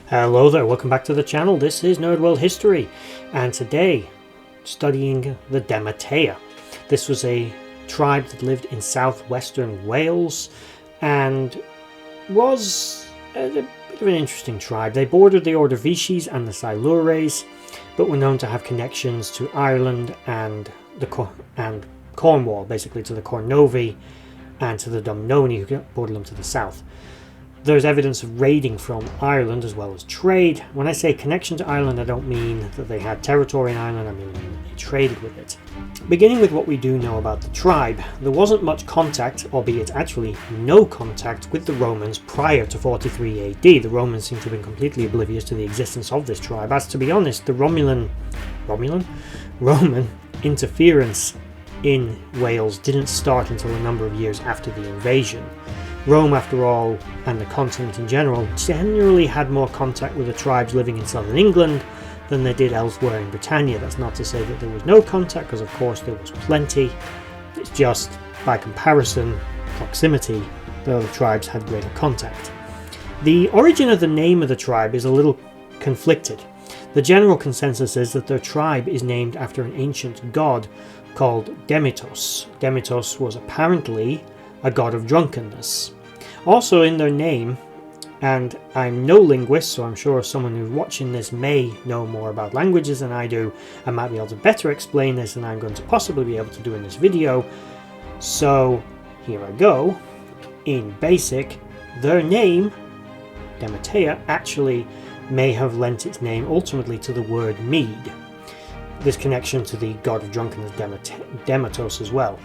Hello there, welcome back to the channel. This is Nerd.World History, and today studying the Dematea. This was a tribe that lived in southwestern Wales and was a bit of an interesting tribe. They bordered the Ordovices and the Silures, but were known to have connections to Ireland and Cornwall, basically to the Cornovi and to the Dumnoni, who bordered them to the south. There's evidence of raiding from Ireland as well as trade. When I say connection to Ireland, I don't mean that they had territory in Ireland, I mean they traded with it. Beginning with what we do know about the tribe, there wasn't much contact, albeit actually no contact, with the Romans prior to 43 AD. The Romans seem to have been completely oblivious to the existence of this tribe, as to be honest, the Roman interference in Wales didn't start until a number of years after the invasion. Rome, after all, and the continent in general, generally had more contact with the tribes living in southern England than they did elsewhere in Britannia. That's not to say that there was no contact, because of course there was plenty. It's just, by comparison, proximity, the other tribes had greater contact. The origin of the name of the tribe is a little conflicted. The general consensus is that their tribe is named after an ancient god called Demetos. Demetos was apparently a god of drunkenness. Also in their name, and I'm no linguist, so I'm sure someone who's watching this may know more about languages than I do and might be able to better explain this than I'm going to possibly be able to do in this video. So here I go. In basic, their name, Dematea, actually may have lent its name ultimately to the word mead. This connection to the god of drunkenness, Demetos, as well.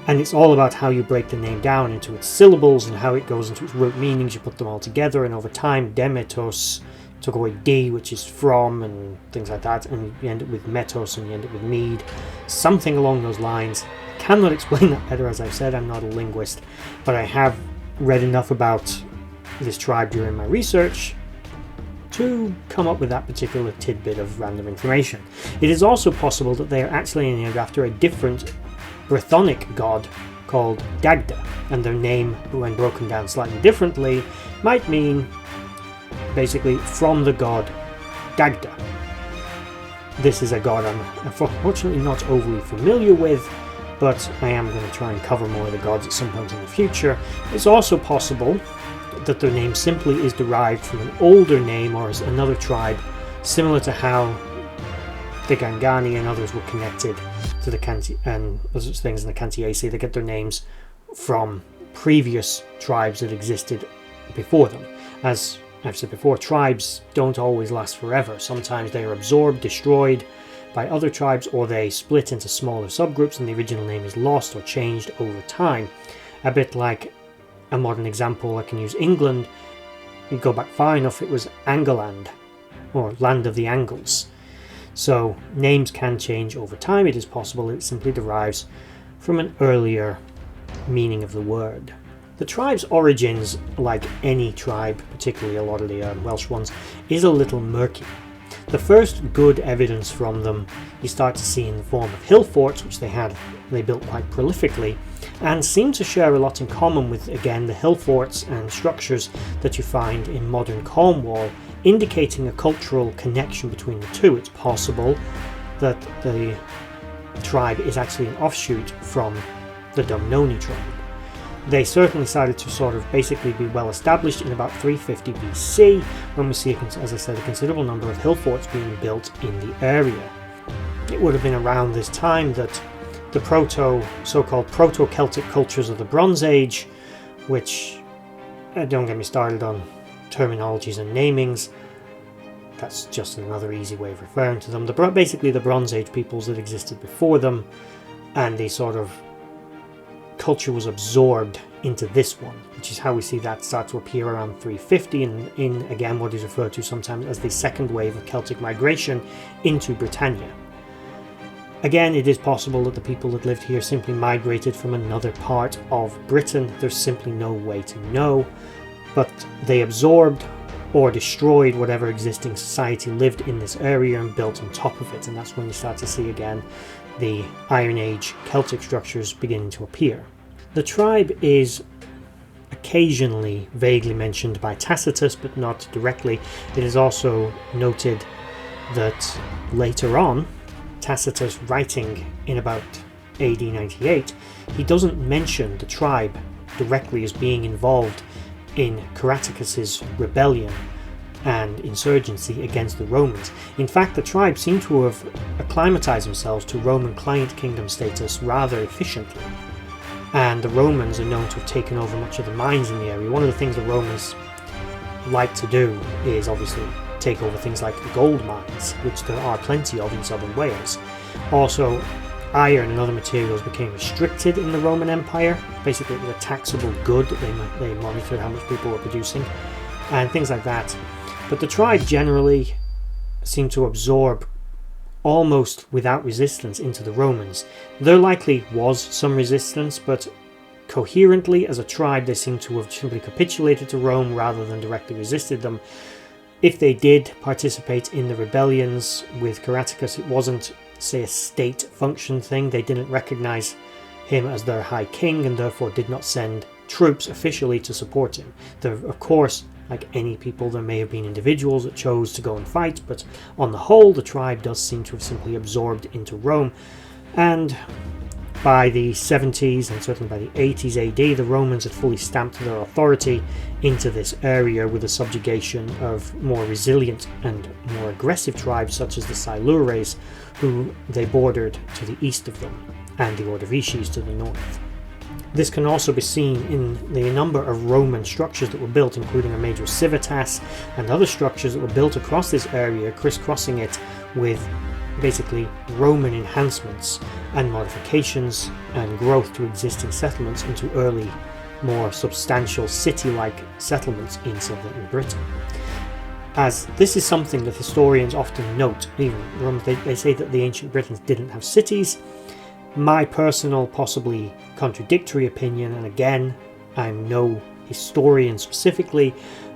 And it's all about how you break the name down into its syllables and how it goes into its root meanings. You put them all together, and over time, Demetos took away D, which is from, and things like that, and you end up with metos, and you end up with mead. Something along those lines. Cannot explain that better, as I've said, I'm not a linguist, but I have read enough about this tribe during my research to come up with that particular tidbit of random information. It is also possible that they are actually named after a different Brythonic god called Dagda, and their name, when broken down slightly differently, might mean basically from the god Dagda. This is a god I'm unfortunately not overly familiar with, but I am going to try and cover more of the gods at some point in the future. It's also possible that their name simply is derived from an older name or as another tribe, similar to how the Gangani and others were connected to the Canti and other things in the Cantiaci. They get their names from previous tribes that existed before them. As I've said before, tribes don't always last forever. Sometimes they are absorbed, destroyed by other tribes, or they split into smaller subgroups and the original name is lost or changed over time. A bit like a modern example, I can use England. You go back far enough, it was Angleland, or Land of the Angles. So names can change over time. It is possible it simply derives from an earlier meaning of the word. The tribe's origins, like any tribe, particularly a lot of the Welsh ones, is a little murky. The first good evidence from them you start to see in the form of hill forts, which they built quite prolifically, and seem to share a lot in common with, again, the hill forts and structures that you find in modern Cornwall, indicating a cultural connection between the two. It's possible that the tribe is actually an offshoot from the Dumnoni tribe. They certainly started to sort of basically be well established in about 350 BC, when we see, as I said, a considerable number of hill forts being built in the area. It would have been around this time that the so-called proto-Celtic cultures of the Bronze Age, which, don't get me started on terminologies and namings, that's just another easy way of referring to them. Basically the Bronze Age peoples that existed before them, and the sort of culture was absorbed into this one, which is how we see that start to appear around 350 in again what is referred to sometimes as the second wave of Celtic migration into Britannia. Again, it is possible that the people that lived here simply migrated from another part of Britain. There's simply no way to know, but they absorbed or destroyed whatever existing society lived in this area and built on top of it, and that's when you start to see again the Iron Age Celtic structures beginning to appear. The tribe is a occasionally vaguely mentioned by Tacitus, but not directly. It is also noted that later on, Tacitus writing in about AD 98, he doesn't mention the tribe directly as being involved in Caraticus's rebellion and insurgency against the Romans. In fact, the tribe seem to have acclimatized themselves to Roman client kingdom status rather efficiently, and the Romans are known to have taken over much of the mines in the area. One of the things the Romans like to do is obviously take over things like gold mines, which there are plenty of in southern Wales. Also, iron and other materials became restricted in the Roman Empire. Basically, it was a taxable good. They monitored how much people were producing and things like that. But the tribe generally seemed to absorb almost without resistance into the Romans. There likely was some resistance, but coherently as a tribe they seem to have simply capitulated to Rome rather than directly resisted them. If they did participate in the rebellions with Caraticus, it wasn't, say, a state function thing. They didn't recognize him as their high king and therefore did not send troops officially to support him. There, of course, like any people, there may have been individuals that chose to go and fight, but on the whole the tribe does seem to have simply absorbed into Rome. And by the 70s and certainly by the 80s AD, the Romans had fully stamped their authority into this area with the subjugation of more resilient and more aggressive tribes such as the Silures, who they bordered to the east of them, and the Ordovicians to the north. This can also be seen in the number of Roman structures that were built, including a major civitas and other structures that were built across this area, crisscrossing it with basically Roman enhancements and modifications and growth to existing settlements into early, more substantial city-like settlements in southern Britain. As this is something that historians often note, even they say that the ancient Britons didn't have cities. My personal, possibly contradictory opinion, and again, I'm no historian specifically,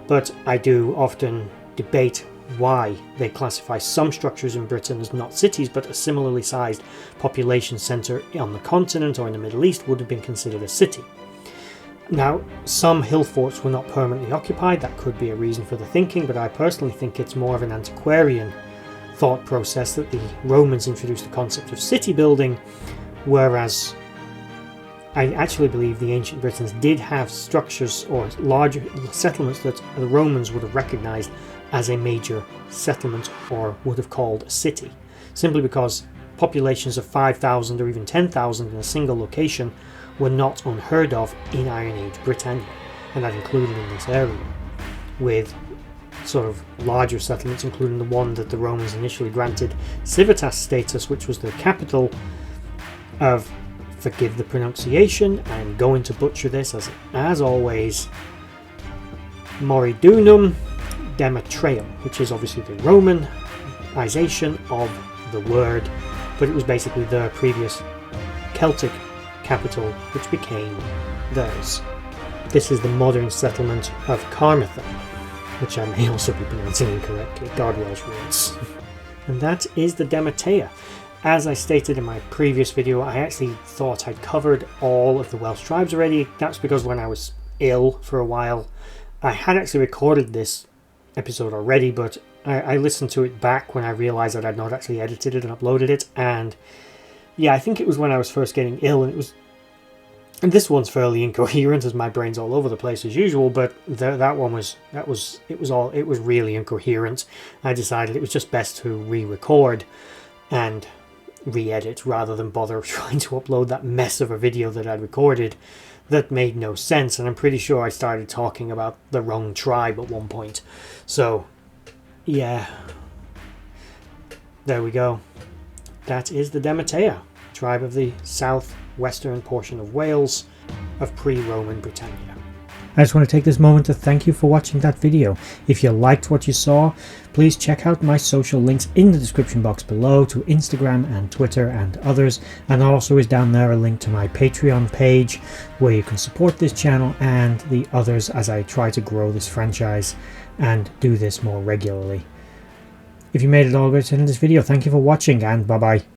but I do often debate why they classify some structures in Britain as not cities, but a similarly sized population centre on the continent or in the Middle East would have been considered a city. Now, some hill forts were not permanently occupied. That could be a reason for the thinking, but I personally think it's more of an antiquarian thought process that the Romans introduced the concept of city building, whereas I actually believe the ancient Britons did have structures or larger settlements that the Romans would have recognised as a major settlement or would have called a city, simply because populations of 5,000 or even 10,000 in a single location were not unheard of in Iron Age Britannia, and that included in this area, with sort of larger settlements, including the one that the Romans initially granted civitas status, which was the capital of, forgive the pronunciation, I'm going to butcher this as always, Moridunum Dematea, which is obviously the Romanization of the word, but it was basically their previous Celtic capital, which became theirs. This is the modern settlement of Carmarthen, which I may also be pronouncing incorrectly, God Welsh words. And that is the Dematea. As I stated in my previous video, I actually thought I'd covered all of the Welsh tribes already. That's because when I was ill for a while, I had actually recorded this episode already, but I listened to it back when I realized that I'd not actually edited it and uploaded it, and yeah, I think it was when I was first getting ill, and this one's fairly incoherent as my brain's all over the place as usual, but that was really incoherent. I decided it was just best to re-record and re-edit rather than bother trying to upload that mess of a video that I'd recorded that made no sense, and I'm pretty sure I started talking about the wrong tribe at one point. So yeah, there we go. That is the Dematea, tribe of the southwestern portion of Wales of pre-Roman Britannia. I just want to take this moment to thank you for watching that video. If you liked what you saw, please check out my social links in the description box below to Instagram and Twitter and others, and also is down there a link to my Patreon page where you can support this channel and the others as I try to grow this franchise and do this more regularly. If you made it all the way to the end of this video, thank you for watching, and bye bye.